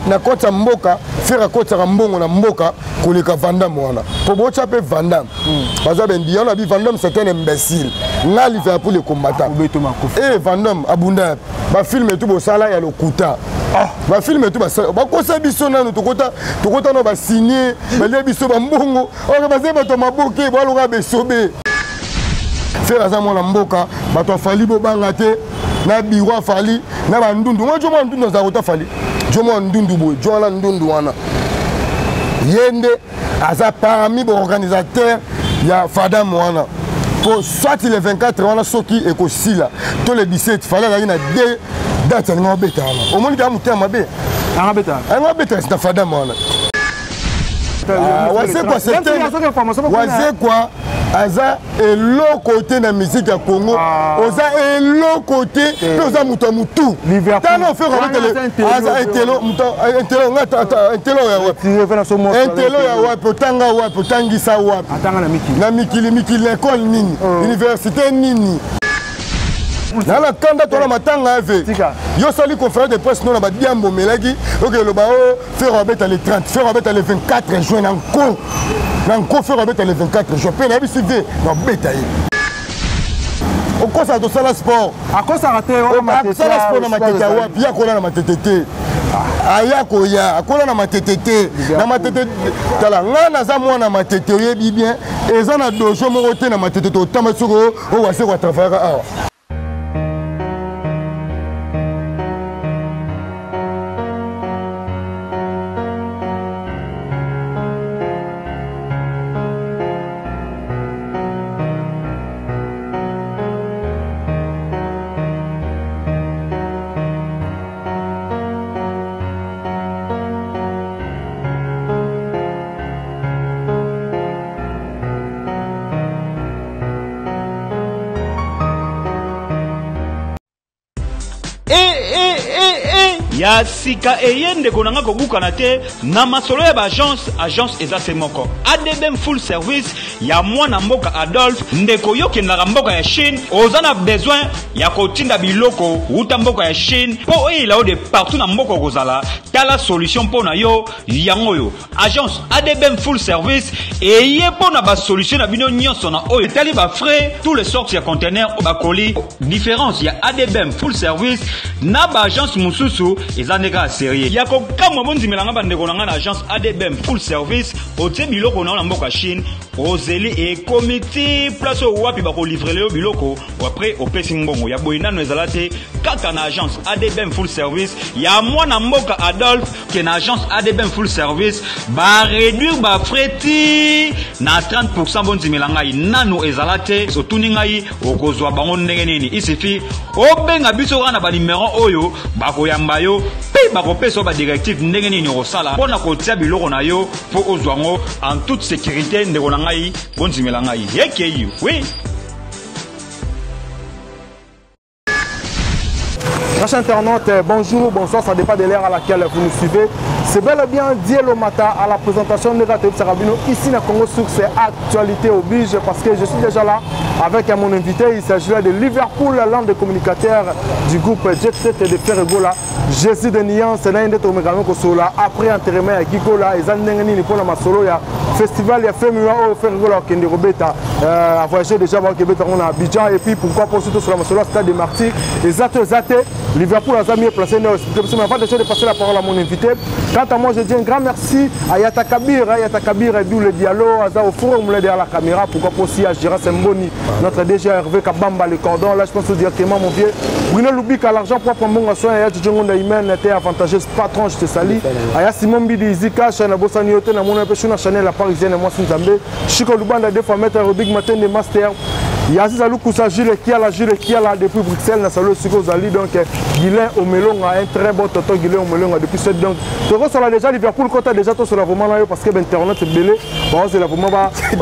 na kota mboka faire kota mbongo na mboka koleka Vandam wana pour bocha pe Vandam baza bendi on a dit Vandam c'est un imbécile nga livre pour les combattants et Vandam abunda ba film et tout bo sala ya lokuta ba film et tout ba kosa biso nanu to kota no ba signer ba le biso ba mbongo o ba zeba to maboke ba loka besobe faire ça mon mboka ba to fali bo banga te na biro fali na ba ndundu mo jomo ndundu za kota fali jomo ndundu bo jola ndundu wana yende aza parmi les organisateurs ya Fadam wana pour soit les 24 wana soki et ko sila to le 17 fallait la ina deux dates na beta wana au monde ka mutema be anga beta c'est Fadam wana c'est quoi c'était c'est quoi aza et l'autre côté de la musique à Congo oza et l'autre côté oza mutu tano fait intelo ya wa potanga wa potangisa wa na mikili l'école nini université nini na la kanda to la matanga ave yo sali conférence de presse non na ba diambo melaki OK le ba faire Robert les 30 faire Robert les 24 juin encore Nanko faire avec les 24 jours. Je peux CV dans bétail. Au quoi ça doit le sport? À quoi ça raté? Ça le sport dans ma tête. Puis à quoi dans ma tête? Aya koya, à quoi dans ma tête? Dans ma tête, tala ngana za moi dans ma tête. Yebi bien. Et ça na dojo mo roté dans ma tête. Au tamasuro, au wase quoi travailler. ya sika eyende konanga kobukana te na masolo ya agence eza se moko ADBM full service ya mwana mboka Adolphe ndeko yokendaka mboka ya Chine oza na besoin ya kotinda biloko uta mboka ya Chine po oyela o de partout na mboka kozala tala solution po na yo yango yo agence ADBM full service eye po na ba solution na bino nyonso na oyo tali ba frais tous les sortes ya conteneurs ba colis différence ya ADBM full service na ba agence mususu eza ndeka sérieux ya ko kamwa bonzimelanga bandeko na ngana agence ADBM full service otie biloko na mboka Chine ozeli e comité place au wapi ba ko livrer le biloko après opesi mbongo ya boyinano ezala te kaka na agence ADBM full service ya mwana mboka Adolphe ke na agence ADBM full service ba réduire ba frais na 30% bonzimelanga nano ezala te sotuni ngai okozwa bango ndenge nini il suffit obenga biso wana ba numéro oyo ba koyamba yo pe ba kopesa ba directive ndenge nini osala pona kotia biloko na yo po ozwango en toute sécurité ndeko na ngai bonzimela ngai yekeyi oui. Chers internautes, bonjour, bonsoir, ça dépend de l'heure à laquelle vous nous suivez. C'est bel et bien Dielo Mata à la présentation de Gateb Sarabino ici à Congo sur ces actualités oblige parce que je suis déjà là avec mon invité. Il s'agit de Liverpool, l'un des communicateurs du groupe Jet Set de Ferregola. Jésus de Nian, c'est l'un des Tomégamens Kosola. Après enterrement à Kikola, ils ont négocié pour la Masolo, il y a festival, il y a Femua au Ferregola qui est Robeta. A voyagé déjà à Québec, on a Abidjan et puis pourquoi pas surtout sur la Masolo, Stade des Martyrs. Et Zate, Liverpool a mieux placé dans le avant déjà de passer la parole à mon invité. Quant à moi, je dis un grand merci à Yata Kabir, d'où le dialogue, à au forum derrière la caméra, pourquoi pas aussi à Gérard Semboni, notre DG Hervé Kabamba, le cordon. Là, je pense directement, mon vieux. Bruno Loubik à l'argent propre, mon soin, et Djongo Imen était avantageuse, patron, je te salue. Aya Simon Bidi Zika, Chana Bossaniote, na mon empêcheur, Chanel, la parisienne, moi, Sinzambe. Chico Lubanda, deux fois mettre un Rubik matin de master. Yazi Zalou Koussa Jules qui a là depuis Bruxelles, Nassalo Sigo Zali, donc Guilain Omelon a un très bon tonton Guilain Omelon depuis ce donc. Tu vois, déjà Liverpool, quand tu as déjà tout sur la vraiment là, parce que Internet c'est belé, bon, c'est la vraiment après,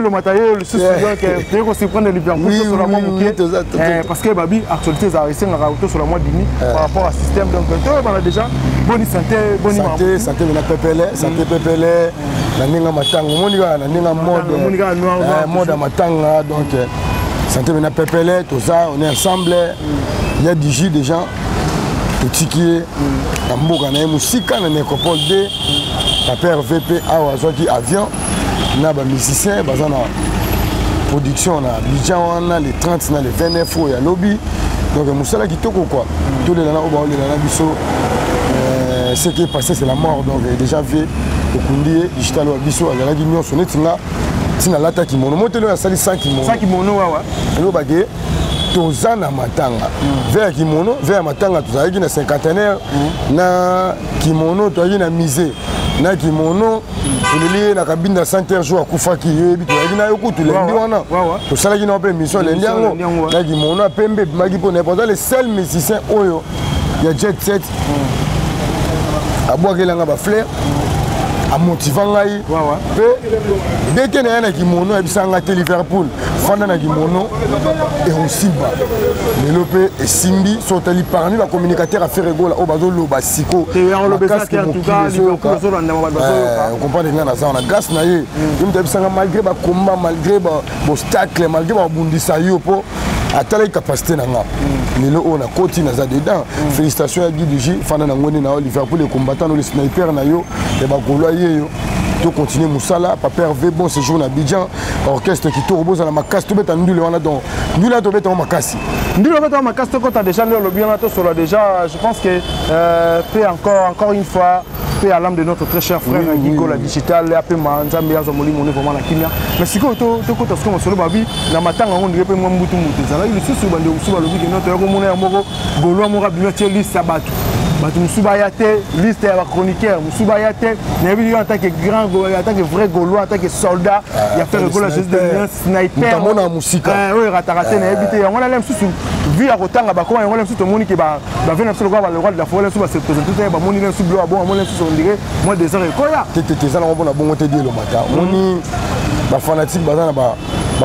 le matériel, le souci, donc, tu aussi prendre Liverpool sur la vraiment parce que Babi, actualité, ça a réussi à rajouter sur la moitié demi par rapport au système, donc, tu vois, déjà, bonne santé, bonne santé, santé, la ninga matanga monika na ninga mode matanga donc santé na pepele tout ça on est ensemble il y a du jus des gens totiki na mboka na ye mosika na nécropole d papa RVP awa azwaki avion na bamusicien baza na production na Abidjan wana les 30 na les 29 oyo ya lobi donc mosala kitoko quoi tolela na oyo baolela na biso ce qui est passé c'est la mort donc déjà vie okundi ye digital wa biso azalaki nyonso neti nga ntina alata kimono motelo asali 100 kimono wawa elobake toza na matanga ve ya kimono ve ya matanga tozalaki na cinquantenaire na kimono toyaki na musée na kimono toleli ye na kabinda center jour akufaki yoyebi toyaki na yo kutu lendi wana tosalaki na mpe émission lendi yango na kimono apembe ebimaki mpo naepoza le seul musicien oyo ya jet set abwakelanga bafleur amotiva ngai mpe deke na ye na kimono ayebisanga te Liverpool fanda na kimono ekosimba lelo mpe esimbi so otali parmi bacommunicateur affaire egola oyo bazoloba siko comprendre nga naza wana grâce na ye ye moto ayebisanga malgré bakomba malgré bostacle malgré babundisa yo mpo atalaki capacité na nga lelo oyo nakoti naza dedans félicitation ya Guy Duji fanda na ngoni na yo Liverpool ekombatant no le sniper na yo ya bagolo yeyo to continuer musala papa RV bon séjour na Abidjan orchestre kitoko bozala makasi tobeta ndule wana donc ndule tobeta makasi ndule tobeta makasi tokota déjà le lobby wana to solo déjà je pense que peut encore une fois paix à l'âme de notre très cher frère Guigo la digital et après Manzambe Azomoli mon vraiment la kimia mais si ko to kota sko solo babi na matanga on dirait pe moi mutu zala il susu bande usuba lobby que notre ko mona moko golo moko binotie liste sabatu batu musuba ya te liste ya chroniqueur musuba ya te na bi en tant que grand en tant que vrai gaulois en tant que soldat il a fait le golo juste de sniper mona musika oui ratarate na ebité on a l'aime susu vu à kotanga ba comment on l'aime susu moni que ba venir sur le roi de la forêt suba se présenter ba moni l'aime susu bon bon l'aime susu on dirait moi des heures koya te ça na bon bon te dire le matin moni ba fanatique baza na ba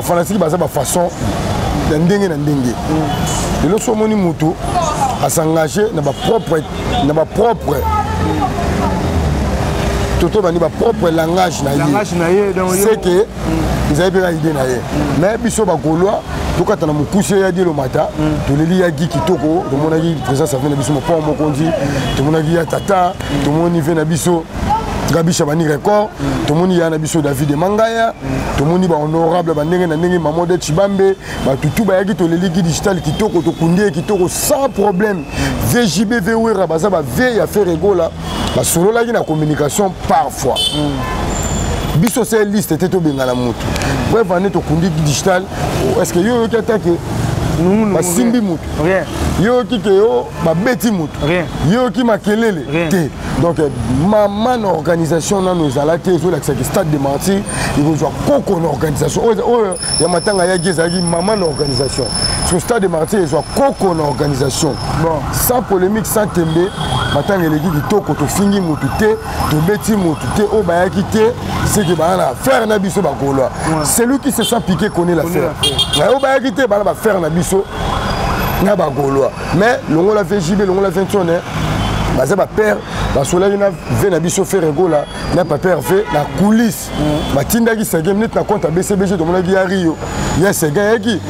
fanatique baza ba façon ndenge na ndenge lelo so moni mutu à s'engager dans ma propre toto bani ba propre langage na ye c'est que ils avaient bien idée na ye mais biso ba golois to kata na mukuse ya di lo mata to leli ya gi kitoko to mona gi présence avec na biso mo po mo kondi to mona gi ya tata to moni ve na biso Gabi Chabani record to moni ya na biso David Mangaya to moni ba honorable ba ndenge na ndenge Mamode Chibambe ba tutu ba yaki to leli gi digital kitoko to kundie kitoko sans problème VJB VWera baza ba ve ya faire rigola ba solo la gi na communication parfois biso c'est liste te to bengana mutu bref ane to kundi digital est-ce que yo ki attaque basimbi mutu yo ki ke yo babeti mutu yo ki makelele te donc maman na organisation nano ezala te ezolakisaki stade de martyr ekozwa koko na organisation oyo ya matanga yaki ezalaki maman na organisation sur stade de martyr ezwa koko na organisation sans polémique sans tembe matanga eleki kitoko tofingi mutu te tobeti mutu te oyo bayaki te seke bana na affaire na biso bakoloa celui qui se sent piqué connaît l'affaire oyo bayaki te bana bafaire na biso na bagoloa mais longola VJB longola 21 baza bapère basolaki na ve na biso faire egola na papa RV na coulisse batindaki sege minute na compte ya BCBG tomonaki ya Rio ya sege yaki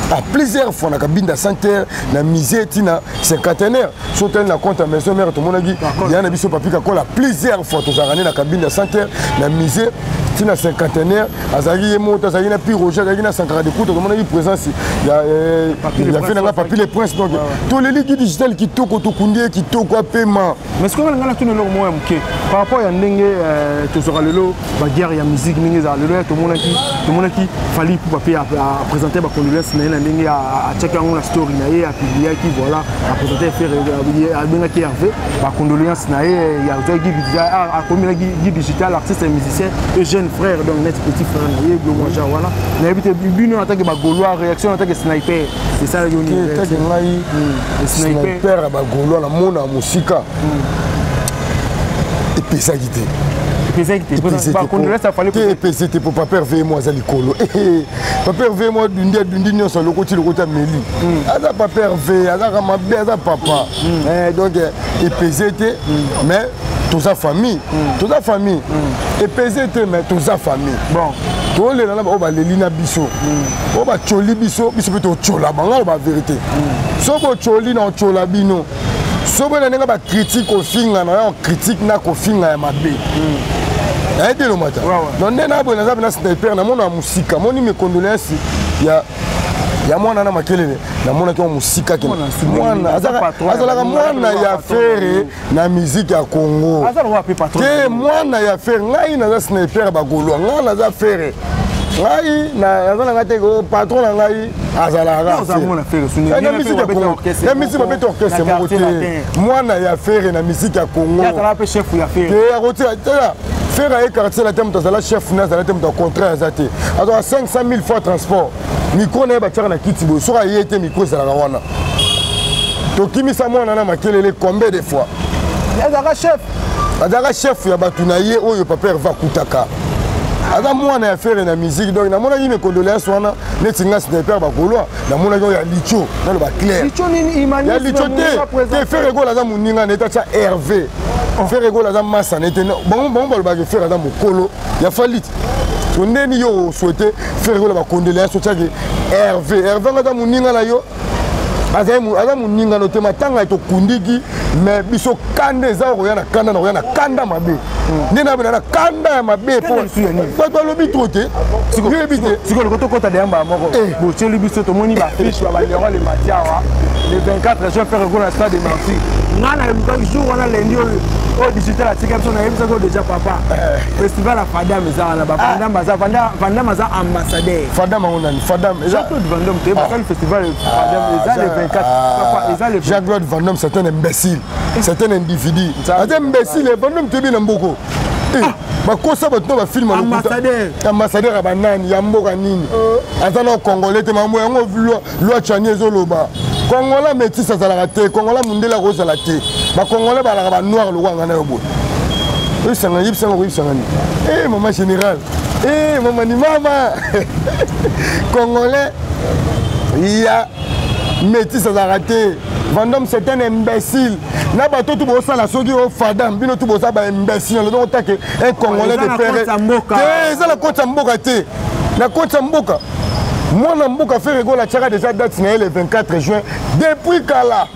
à plusieurs fois na kabinda center na musée tina cinquantenaire sotali na compte ya maison mère tomonaki ya na biso papi kakola plusieurs fois tozalani na kabinda center na musée tina cinquantenaire azalaki ye moto azalaki na Roger azalaki na Sankara de Kouta tomonaki présence ya fait nanga papi les princes donc toleli ki digital kitoko tokundie kitoko apema mais ce qu'on a ngana tuna lo mo mke par rapport ya ndenge tozora lelo ba guerre ya musique ndenge za lelo tomonaki fali pour papi à présenter ba condoléances na ndenge à checker on la story na ye a publier qui voilà à présenter faire a benga ki Hervé ba condoléances na ye ya zogi a comme Guy digital artiste et musicien et jeune frère donc net petit frère na ye glomo ja voilà na habité bino en tant que ba gaulois réaction en tant que sniper c'est ça yo ni sniper ba gaulois na mona musika et pesaki te c'était pour papa RV moi za likolo papa RV moi dundi nyonso lokoti meli aza papa RV aza mabe aza papa donc epesé te mais toute famille epesé te mais toute famille bon tolela na ba baleli na biso o ba choli biso pe to chola banga ba vérité so bo choli na chola bino sobo na nenga ba critique au finga na critique na ko finga ya mabe aide le matin donc ndena bo na na sniper na mona musika moni me condoléances ya mwana na makelele na mona ki musika ki mwana azalaka mwana ya fere na musique ya Congo te mwana ya fere ngai na sniper ba golwa ngai na za fere ngai na azala ngate ko patron na ngai azalaka na musique ya Congo na musique ba beto orchestre mo te mwana ya fere na musique ya Congo ya tala pe chef ya fere te ya kote faire un quartier la thème de la chef na la thème de contrat azate alors 500 000 fois transport micro na ba tchara na kitibo so ka yete micro ça la wana to kimi sa mwana na makelele combien de fois azaka chef ya batu na ye oyo papa va kutaka aza mwana ya faire na musique donc na mona yime condoléances wana netinga sniper ba golwa na mona yo ya licho na ba clair licho nini imani ya licho te faire go la za muninga neta cha Hervé faire go la za massa nete bon ba faire za mokolo ya falit to ndeni yo souhaiter faire go la ba condoléances cha Hervé nga za muninga na yo aza muninga no te matanga to kundiki mais biso kande za ko yana kanda mabe ndena bana na kanda ya mabe po ba lobi trote siko le kota de amba moko bo cheli biso to moni ba fiche ba lewa le matiawa le 24 je faire go na stade de Nancy ngana le jour wana lundi au digital atika biso na yebisa ko déjà papa festival a Fadam za na ba Fadam za ambassadeur Fadam onani Fadam Jean-Claude Van Damme te ba festival Fadam za le 24 papa eza le Jean-Claude Van Damme c'est un imbécile c'est un individu c'est un imbécile Van Damme te bina mboko bakosa bato ba film ambassadeur ya banani ya mboka nini azana congolais te mambo yango loi chanie ezoloba congolais métis azalaka te congolais mundela kozala te ba congolais balaka ba noir lo wanga na yo boy isanga ni maman général maman ni mama congolais ya métis azalaka te Van Damme c'est un imbécile. Na bato tout bossa la soki au Fadam, bino tout bossa ba imbécile. Le donc que un Congolais de faire. C'est la côte Mboka te. La côte Mboka. Moi na Mboka fait rigolo la tchara déjà date le 24 juin. Depuis Kala.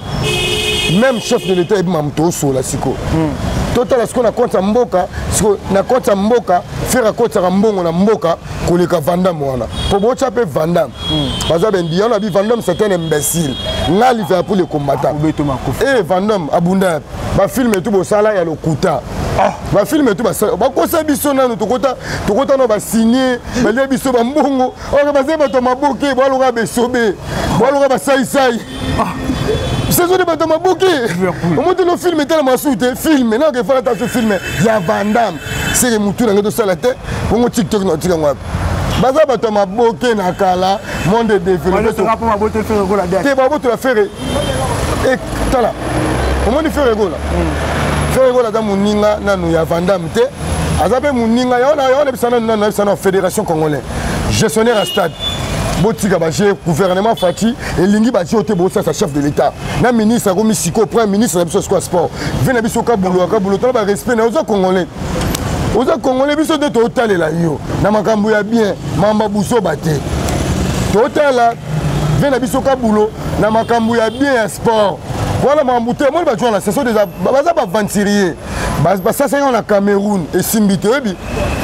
Même chef de l'État Mamto so la siko. Total ce qu'on a compte Mboka, na compte Mboka, faire compte Mbongo na Mboka koleka Van Damme wana. Pour bocha pe Van Damme. Parce que bien on a vu Van Damme c'est un imbécile. Nga li fait pour les combattants. Van Damme abunda ba film tout bo sala ya lokuta. Ba film tout ba kosa biso na to kota no ba signer ba le biso ba mbongo. O ba zeba to maboke ba loka besobe. Ba loka ba sai. C'est ça de bateau maboke. Au moins le film est tellement soute film maintenant que faut attention film il y a Van Damme. C'est les moutons dans le salate. Pour TikTok non TikTok. Baza bato maboke na kala monde développé. Tu vas pas maboke faire gola derrière. Tu vas pas te faire. Et tala. Comment il fait gola? Faire gola dans muninga na no ya Van Damme te. Azabe muninga ya ona bisana na fédération congolaise. Gestionnaire à stade. Botika baché gouvernement Fati et lingi baché ote bossa sa chef de l'état. Na ministre ko misiko premier ministre na biso sport. Vena biso ka bulo to ba respect na oza congolais. Oza congolais biso de total la yo. Na makambo ya bien mamba buso bate. Total vena biso ka bulo na makambo ya bien ya sport. Voilà mambuté moi ba jouer la saison des baza ba venturier. Ba ça c'est en Cameroun et Simbité bi.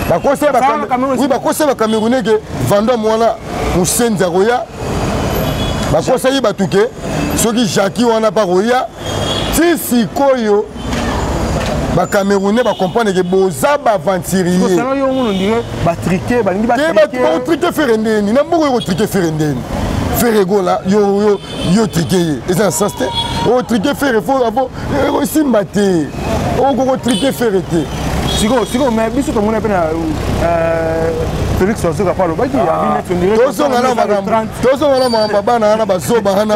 Ba ko c'est ba Cameroun. Oui ba ko c'est ba Camerounais que Van Damme wana Musenza Roya. Ba ko c'est ba tuké. Soki Jackie wana pa Roya. Ti sikoyo ba Camerounais ba comprendre que boza ba venturier. Ko ça yo on dirait ba triquer ba ngi ba triquer. Ba triquer ferendeni na mboko ko triquer ferendeni. Ferrego là yo triquer. Et ça sens o triquer faire faut avoir aussi maté o go triquer faire été siko mais biso to mona pena Félix Ozoka parlo ba ki ya bine tondire to so ngala mamba bana na bazoba hana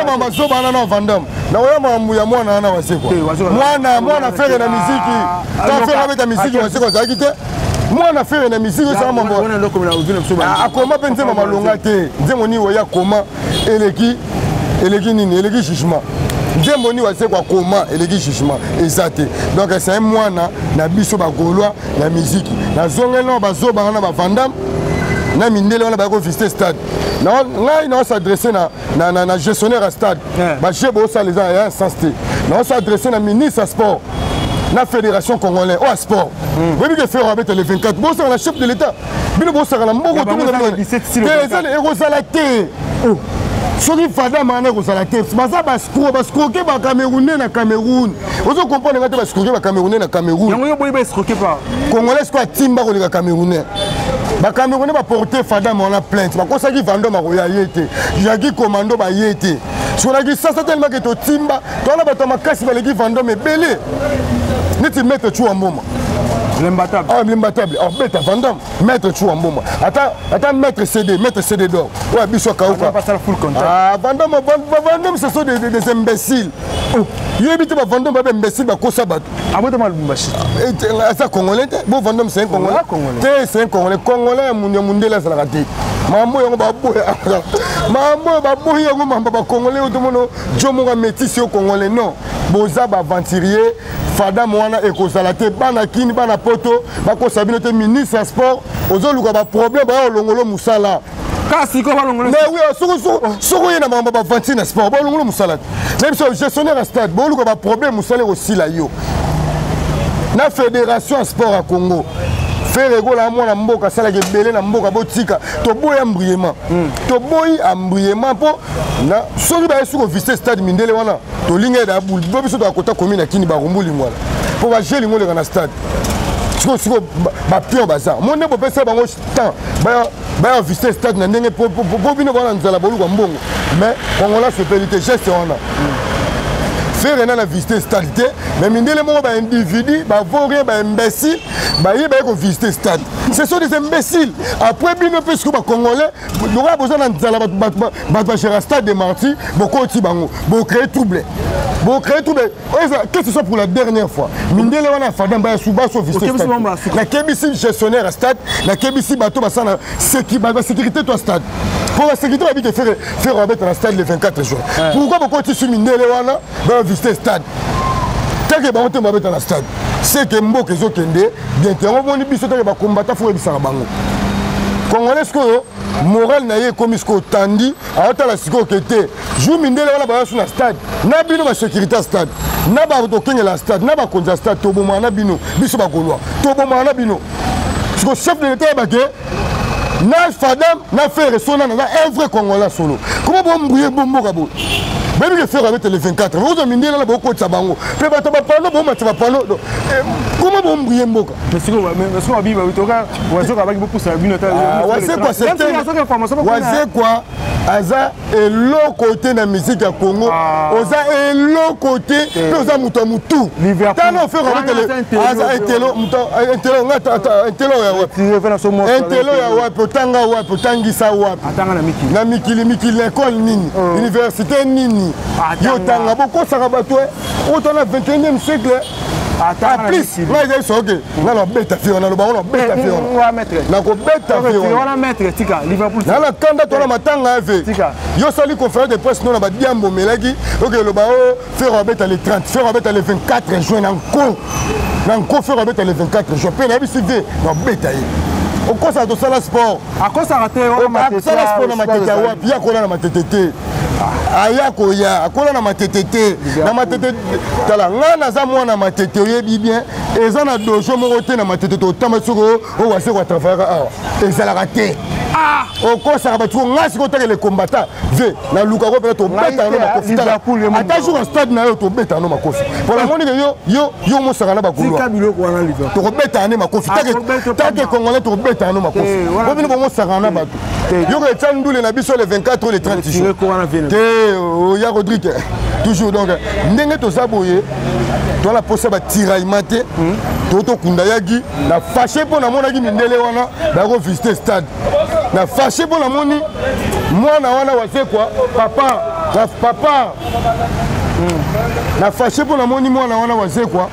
mama zoba na Van Damme na oya mambu ya mwana na waseko mwana faire na muziki ta faire avec ta musique waseko za kite mwana faire na musique ça mambo akoma penze mama longa te nzemoni oya koma eleki nini eleki jugement nzemboni wase kwa koma eleki jugement ezate donc c'est un mwana na biso ba golwa na musique na zongelo bazoba na ba Van Damme na mindele wana ba ko visiter stade ngai na s'adresser na gestionnaire à stade ba chebo ça les a un sens té na s'adresser na ministre sport na fédération congolaise au sport oui que faire avec le 24 bon c'est la chef de l'état bino bo ça la mboko tout le 17 si le Erosalaté soki fada mana kozala te baza bascroquer ba Camerounais na Cameroun ozo comprendre ngate bascroquer ba Camerounais na Cameroun yango yo boyi ba escroquer pas congolais ko timba ko le Camerounais ba Camerounais ba porter fada mana plainte ba kosaki vando ma koya yete jaki commando ba yete sur la ça tellement que to timba to na bato makasi ba leki vando me belé niti mettre tu en moment l'imbattable. Ah, l'imbattable. Alors, mettre Vandam, mettre Chouamboma. Attends, mettre CD d'or. Ouais, Bissou Kaouka. On va passer à full contact. Ah, Vandam, ce sont des imbéciles. Il y a des Vandam, des imbéciles, des Kosabat. Ah, moi, je m'en bâche. C'est un Congolais. Bon, Vandam, c'est un Congolais. C'est un Congolais. Congolais, mon là, c'est la raté. Mambo, on va boire. Mambo, va boire, on va Congolais, tout le monde. Jomo, métis au Congolais. Non. Boza, aventurier. Fada Moana et Kosalate, Bana Kini, Bana Poto, Bako Sabine, ministre sport, aux autres, il problème, Longolo Moussala. Mais oui, il y a un problème sport, Longolo Moussala. Même si le gestionnaire à stade, il y a un problème Moussala aussi là. La fédération sport à Congo. Faire la moi na mboka sala ke belé na mboka botika to boya mbriema to boyi ambriema po na soki ba yesu ko visiter stade mindele wana to linga da bul bo biso to akota commune akini ba rumbuli ngwala po ba jeli ngole na stade siko ba pion baza mo ne bo pesa bango temps ba visiter stade na ndenge po bino wana nzala bolu kwa mbongo mais kongola se périté geste wana faire na visiter stade mais mindele mo ba individu ba vaurien ba imbécile ba yé ba ko visiter stade ce sont des imbéciles après bino parce que ba congolais n'aura besoin d'anzala ba gérer stade de Marty boko ti bango bo créer trouble que ce soit pour la dernière fois mindele wana fadam ba suba so visiter stade la KBC gestionnaire à stade la KBC bato ba sana sécurité toi stade pour la sécurité va bien faire remettre dans stade le 24 juin pourquoi boko ti sur mindele wana ba visiter stade tant que ba on te mettre dans stade c'est que mboka ezokende bientôt on vont biso tant que ba combattre faut ebisaka bango congolais ko moral na ye comme isko tandi ata la siko kete jou mindele wala ba sur na stade na bino ba sécurité stade na ba to kengela stade na ba konza stade to boma na bino biso ba kolwa to boma na bino siko chef de l'état ba ke na fadam na faire sona na un vrai congolais solo comment bon mbouye bombo kabo même que faire avec le 24 vous avez mis là beaucoup de sabango peut pas pano bon match pano comment bon mbouye mboka mais ce qu'on biba utoka wazo avec beaucoup ça bino c'est quoi c'est quoi aza et l'autre côté de la musique à Congo oza et l'autre côté oza muto mutu tant on fait avec le aza intelo ya wa potanga wa potangisa wa na mikili l'école nini université nini yo tanga boko saka bato autant na 21e siècle à plus là il est ok là on bête fait on a le ballon on bête fait on va mettre na ko bête fait on va mettre tika Liverpool na la kanda to na matanga ave yo sali conférence de presse non na ba diambo melaki ok le ballon faire on bête les 30 faire on bête les 24 juin encore faire on bête les 24 juin pe na bisi ve na bête ayi au cause de ça le sport à cause ça raté on ma tete ça le sport na matete wa pia ko na matete aya koya akola na matete na matete tala ngana za mwana matete oyebi bien eza na dojo moko te na matete to tama soko o wase kwa travailler ah eza la raté au kosa ba tu ngasi ko le combattant ve na luka ko pe to beta no makofi tala ata jour au stade na yo to beta no makofi pour la moni yo mo saka na ba kulwa to ko beta ne makofi take congolais to beta no makofi bo bino mo saka na ba yo ko tsandule na biso le 24 ou le 30 jours ya Rodrigue toujours donc ndenge to saboye to la posa ba tiraillement te to kunda yaki na fâché pour na mona ki mindele wana ba ko visiter stade na fâché pour la moni mwana wana wase quoi papa na fâché pour la moni mwana wana wase quoi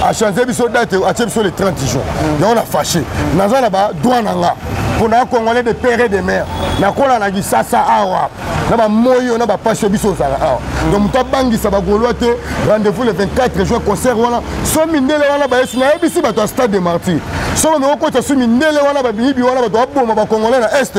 a changé biso date a changé biso le 30 jours ya on a fâché naza na ba droit nanga pour na congolais de père et de mère na kola na gisasa awa na ba moyo na ba passion biso sala awa donc muta bangi sa ba rendez-vous le 24 juin concert wana so mindele wana ba yesu na ebisi ba to stade de Martyrs solo me okota su mindele wana ba bibi wana ba to boma ba congolais na est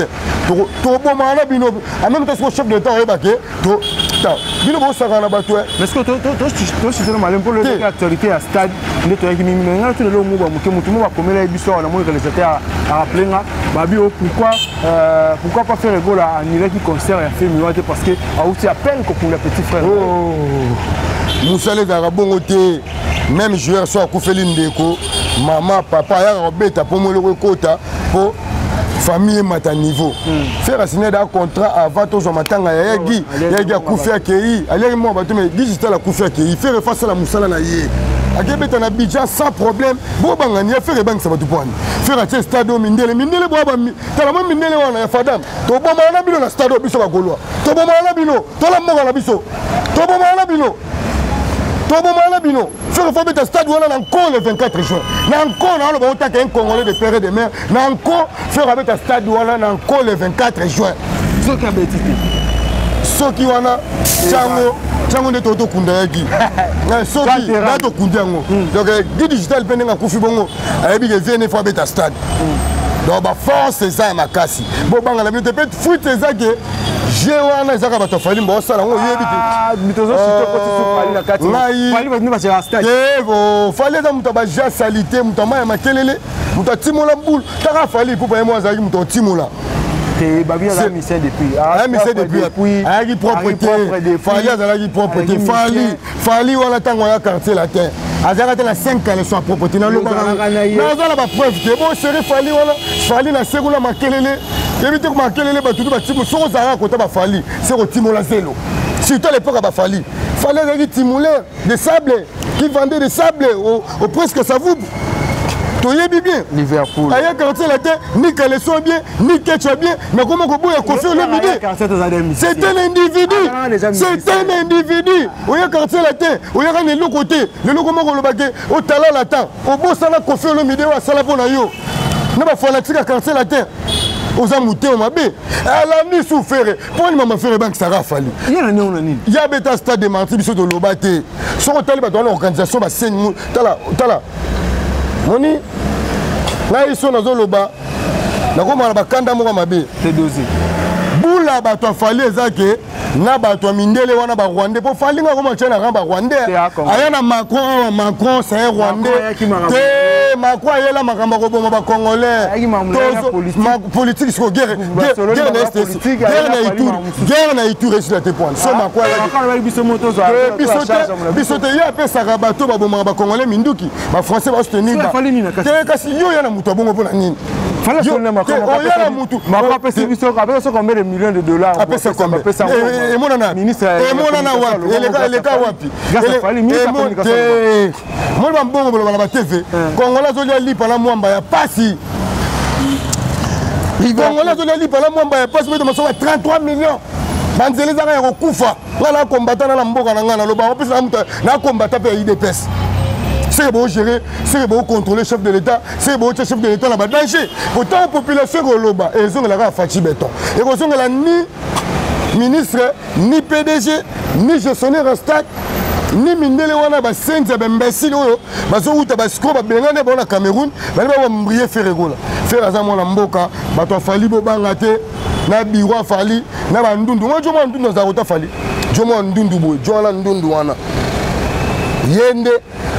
to boma na bino en même temps chef de l'état oyebake to ta bino bo saka na bato mais est-ce que to chitona malem pour le actualité à stade ne to yaki mimi ngana to le mo ba muke mutu mo ba komela biso na mo réalisateur a rappelé nga ba bio pourquoi pas faire goal à annuler qui concert et fait mieux parce que a aussi appel pour le petit frère Moussale Garabongo te même joueur soit Koufeli Ndeko maman papa ya robeta pour moi le kota pour famille mata niveau faire signer un contrat avant tous matanga ya gi ya Koufia Kei aller moi bato mais digital la Koufia Kei faire face à la Moussala na ye akebeta na Abidjan sans problème bo bangani faire bank ça va tout prendre faire un stade mindele bo ba tala mo mindele wana ya fadam to bo na bino na stade biso ba golwa to bo na bino to la mo na biso to bo na bino faire un stade encore le 24 juin. Encore un Congolais de père et de mère. Encore faire un stade encore le 24 juin. Ce qui a été ce qui wana Tchango de Toto Kundayaki. Ce qui est Toto Kundango. Donc, le digital pendant un coup de bongo. Il y a un effort de stade. Donc, force c'est ça, ma casse. Bon, la minute peut être foutre c'est ça que. Je wana ezaka bato fali mbosa lango yebi te mitozo sito ko sito fali na kati fali ba ndima cha stade evo fali za muto ba ja salité muto ma ya makelele muto timola mbulu taka fali pour ba mo azaki muto timola te babi la mission depuis mission depuis ayaki propreté fali azalaki propreté fali wana tango ya quartier latin azalaka te na 5 ans le soir propreté na loba na azala ba preuve te bon chéri fali wana fali na segula makelele éviter que makelele batutu batimu soko zara kota ba fali c'est ko timola zelo surtout à l'époque ba fali fallait avec timoleur de sable qui vendait des sable au presque ça vous toyebi bien Liverpool aya quartier la terre ni Caleçon bien ni Ketchup bien mais comment ko boya Kofi Olomide c'est un individu oya quartier la terre oya kan le côté le lokomo ko lobake au talent latin au bossa na Kofi Olomide wa sala pona yo na ba fanatique quartier la terre aux amoutés au mabé elle a mis souffert pour une maman faire banque ça rafali il y a nani il y a beta stade de Marti biso de Lobaté son taliba dans l'organisation ba seigne tala moni na iso na zo loba na ko mala bakanda mo mabe te dosé bula bato fali ezake na bato mindele wana ba Rwandais pour fali nga ko machana ramba Rwandais aya na Macron c'est un Rwandais te Macron ayela makamba ko boma ba Congolais politique sur guerre na Ituri sur la point so Macron biso te ya pesa ka bato ba boma ba Congolais minduki ba français ba soutenir ba te kasi yo ya na muto bongo pona nini fallait sonner Macron Macron pesa biso ka pesa combien de millions de dollars pesa combien et mon nana wapi eleka wapi moi ba mbongo bolo ba TV Congolais zolia lipa la mwamba ya pasi Congolais zolia lipa la mwamba ya pasi beto masoba 33 millions banzeli zaka ya kokufa ngana combattant na mboka na ngana loba opesa na combattant pe IDPS c'est bon gérer, c'est bon contrôler chef de l'État, c'est bon chef de l'État là-bas danger. Autant la population Goloba et ils ont la Fati béton. Et ils ont la ni ministre, ni PDG, ni gestionnaire en stack, ni mindele wana ba senza ba imbécile oyo bazo uta ba score ba bengane ba na Cameroun, ba ba mbrier faire gola. Faire za mona mboka, ba to fali bo banga te, na biwa fali, na ba ndundu. Moi jomo ndundu za uta fali. Jomo ndundu boy, jola ndundu wana. Yende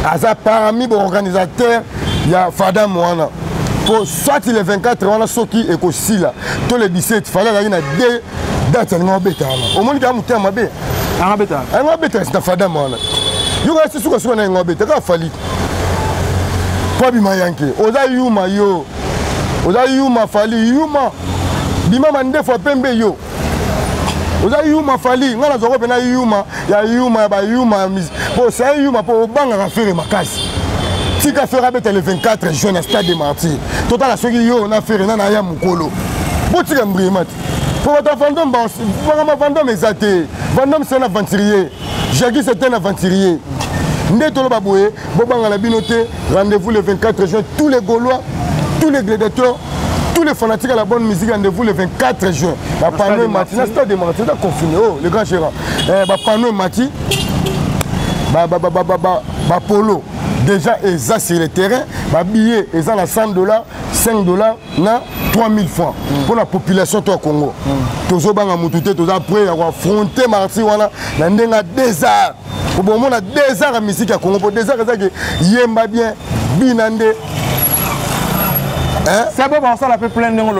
aza parmi les organisateurs il y a Fada Moana pour soit le 24 on a soki et aussi là tous les 17 fallait aller na deux dates en bêta au moins il y a muté mabe en bêta c'est Fada Moana yo ga sisuka suka na ngobeta ka fali pa bima yanke oza yuma yo oza yuma fali yuma bima mande fois pembe yo oza yuma fali ngana zoko pena yuma ya ba yuma bon c'est yuma pour banga ka faire makasi tika fera beta le 24 juin na stade de Martyrs total la soki yo na faire na ya mukolo botika mbrimat pour votre fandom ba vraiment fandom exacté fandom c'est un aventurier Jackie c'est un aventurier ndetolo baboye bo banga la binoté rendez-vous le 24 juin tous les Gaulois tous les gladiateurs tous les fanatiques à la bonne musique, rendez-vous le 24 juin. La panneau Mati, la stade de Marti, c'est confiné, oh, le grand gérant. La panneau Mati, polo, déjà eza sur le terrain babillet eza na 100 $, 5 $, na 3000 francs pour la population to Congo. Tozobanga mutu te toza prêt à affronter marti wana na ndenga 2 heures. Pour moi 2 heures à musique à Congo pour 2 heures ça que yemba bien binande. C'est bon, ça la fait plein de gens.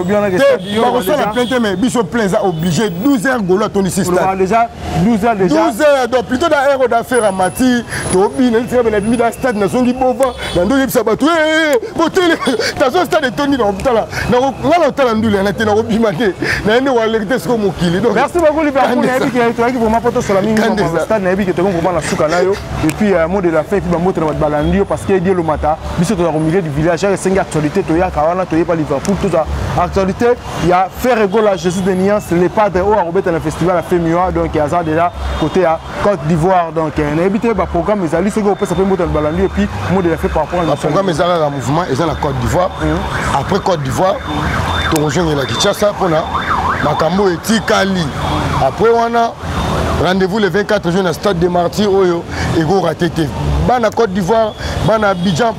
Ça la plainte, mais ils sont pleins, obligé 12 heures Golo à ton ici. Déjà 12 heures déjà. 12 heures, donc plutôt d'un héros d'affaires à Mati, Tobi, il mis dans le stade, dans son Libova, dans deux Sabatou, dans son stade de Tony dans le temps. Dans le temps, on a été dans le Bimane, dans le temps, merci beaucoup, Liverpool, qui vous m'apportez sur la mine, le stade, qui est vraiment la Soukanayo, et puis un mot de la fin, qui va montrer notre balandio, parce qu'il y a le matin, mais c'est au milieu du village, il y a 5 actualités, il y a pas Liverpool, tout ça. Actualité, il y a Ferrego, la Jésus de Niance, les padres au Robert dans le festival à Fémua, donc il y a ça déjà côté à Côte d'Ivoire. Donc il y a habité le programme, mais il y a ça peut monter le ballon et puis moi de la fait par rapport à le programme, il y a un mouvement, il y a la Côte d'Ivoire. Après Côte d'Ivoire, tu rejoins la Kinshasa pour Makambo et Tikali. Après on a rendez-vous le 24 juin au stade de Martyrs Oyo et go raté. Bana Côte d'Ivoire, bana Abidjan,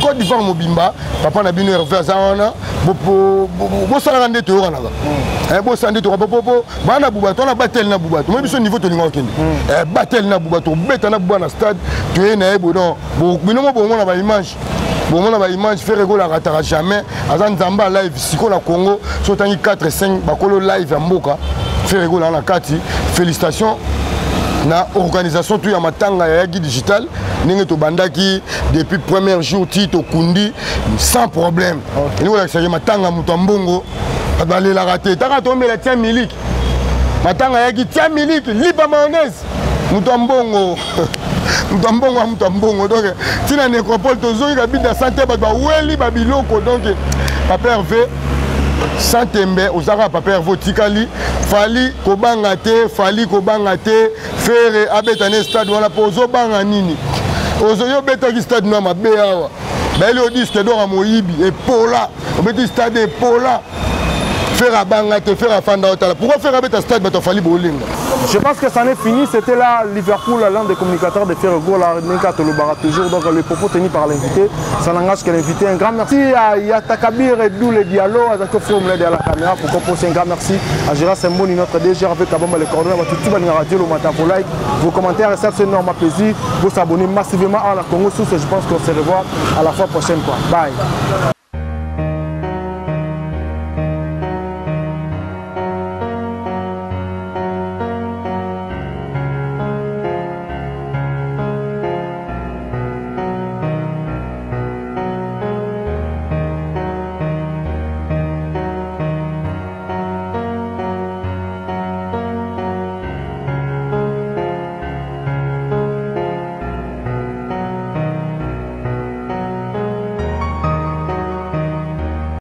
Côte d'Ivoire Mobimba, papa na bino Hervé Azana, bo sala rande to wana ba. Bo sande to popo, bana Bubato na batel na Bubato. Moi biso niveau to linga okende. Batel na Bubato, beta na Buba na stade, to e na ebo don. Bo bino mo na ba image. Bon, on a une image, Ferrego la ratera jamais. Azan Zamba live, Siko la Congo, Sotangi 4-5, Bakolo live à Mboka. Ferrego la Kati. Félicitations. Na organisation tout ya matanga ya Guy Digital ninge to bandaki depuis premier jour tito kundi sans problème. Et nous la matanga mutambongo balé la raté. Taka tombe la tia miliki. Matanga ya Guy tia miliki lipa mayonnaise. Mutambongo. Mutambongo donc tina nécropole tozoyi ka bida santé ba weli ba biloko donc papa Hervé Santembe ozaka papa Hervé Tikali fali kobanga te faire abetane stade wala pozo banga nini ozoyo betaki stade na mabe awa beli odi stade do moyibi et pola obeti stade et pola faire abanga te faire afanda otala pourquoi faire abeta stade bato fali bolinga. Je pense que ça n'est fini, c'était là Liverpool, l'un des communicateurs de Ferrego, la Nenka Tolobara toujours, donc les propos tenus par l'invité, ça n'engage que l'invité. Un grand merci à Yatakabir et Dou le Diallo, à Zako Foum l'aide à la caméra, pour composer un grand merci à Gérard Semboni, notre DG avec Kabamba les coordonnées, à tout le monde radio, le matin pour like, vos commentaires, ça c'est énorme plaisir, vous s'abonnez massivement à la Congo Source, je pense qu'on se revoit à la fois prochaine. Bye.